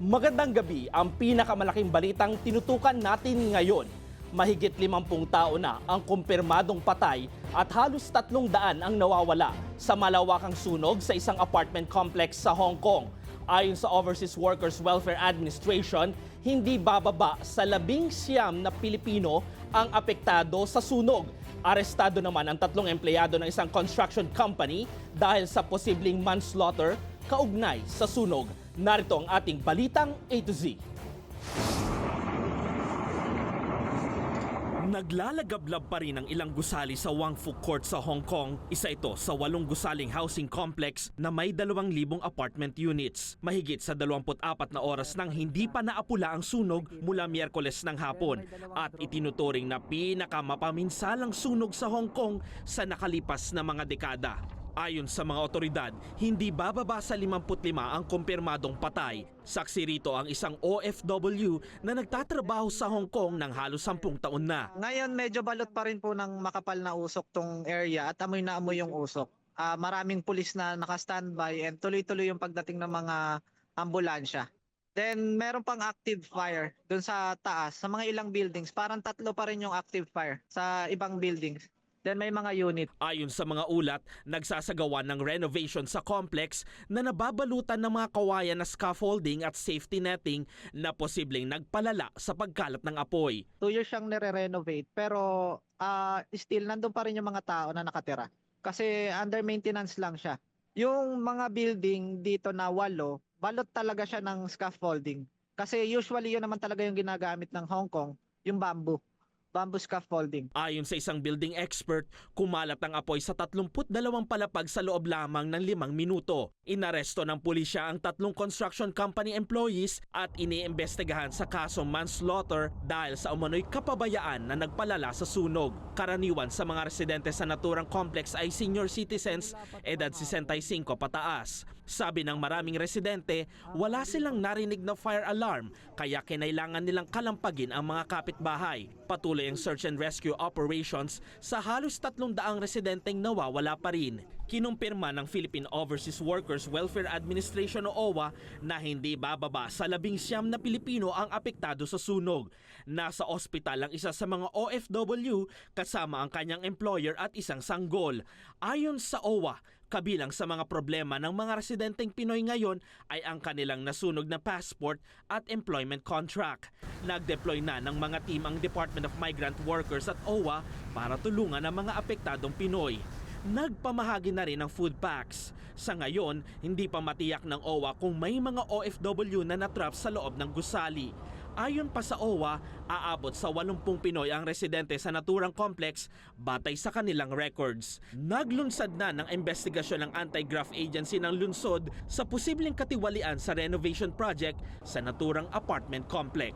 Magandang gabi, ang pinakamalaking balitang tinutukan natin ngayon. Mahigit 50 tao na ang kumpirmadong patay at halos 300 ang nawawala sa malawakang sunog sa isang apartment complex sa Hong Kong. Ayon sa Overseas Workers Welfare Administration, hindi bababa sa 19 na Pilipino ang apektado sa sunog. Arestado naman ang 3 empleyado ng isang construction company dahil sa posibleng manslaughter kaugnay sa sunog. Narito ang ating balitang A to Z. Naglalagablab pa rin ang ilang gusali sa Wang Fu Court sa Hong Kong. Isa ito sa 8 gusaling housing complex na may 2,000 apartment units. Mahigit sa 24 na oras nang hindi pa naapula ang sunog mula Miyerkules ng hapon at itinuturing na pinakamapaminsalang sunog sa Hong Kong sa nakalipas na mga dekada. Ayon sa mga otoridad, hindi bababa sa 55 ang kumpirmadong patay. Saksi rito ang isang OFW na nagtatrabaho sa Hong Kong ng halos 10 taon na. Ngayon medyo balot pa rin po ng makapal na usok tong area at amoy na amoy yung usok. Maraming pulis na naka-standby and tuloy-tuloy yung pagdating ng mga ambulansya. Then meron pang active fire dun sa taas, sa mga ilang buildings. Parang 3 pa rin yung active fire sa ibang buildings. Then may mga unit. Ayon sa mga ulat, nagsasagawa ng renovation sa complex na nababalutan ng mga kawayan na scaffolding at safety netting na posibleng nagpalala sa pagkalat ng apoy. 2 years siyang nire-renovate pero still nandun pa rin yung mga tao na nakatira. Kasi under maintenance lang siya. Yung mga building dito na 8, balot talaga siya ng scaffolding. Kasi usually yun naman talaga yung ginagamit ng Hong Kong, yung bamboo scaffolding. Ayon sa isang building expert, kumalat ang apoy sa 32 palapag sa loob lamang ng 5 minuto. Inaresto ng pulisya ang 3 construction company employees at iniimbestigahan sa kasong manslaughter dahil sa umano'y kapabayaan na nagpalala sa sunog. Karaniwan sa mga residente sa naturang complex ay senior citizens, edad 65 pataas. Sabi ng maraming residente, wala silang narinig na fire alarm kaya kinailangan nilang kalampagin ang mga kapitbahay. Patuloy ang search and rescue operations sa halos 300 residenteng nawawala pa rin. Kinumpirma ng Philippine Overseas Workers Welfare Administration o OWA na hindi bababa sa 19 na Pilipino ang apektado sa sunog. Nasa ospital ang isa sa mga OFW kasama ang kanyang employer at isang sanggol. Ayon sa OWA, kabilang sa mga problema ng mga residenteng Pinoy ngayon ay ang kanilang nasunog na passport at employment contract. Nag-deploy na ng mga team ang Department of Migrant Workers at OWA para tulungan ang mga apektadong Pinoy. Nagpamahagi na rin ng food packs. Sa ngayon, hindi pa matiyak ng OWA kung may mga OFW na natrap sa loob ng gusali. Ayon pa sa OWA, aabot sa 80 Pinoy ang residente sa naturang complex batay sa kanilang records. Naglunsad na ng investigasyon ng Anti-Graft Agency ng lungsod sa posibleng katiwalian sa renovation project sa naturang apartment complex.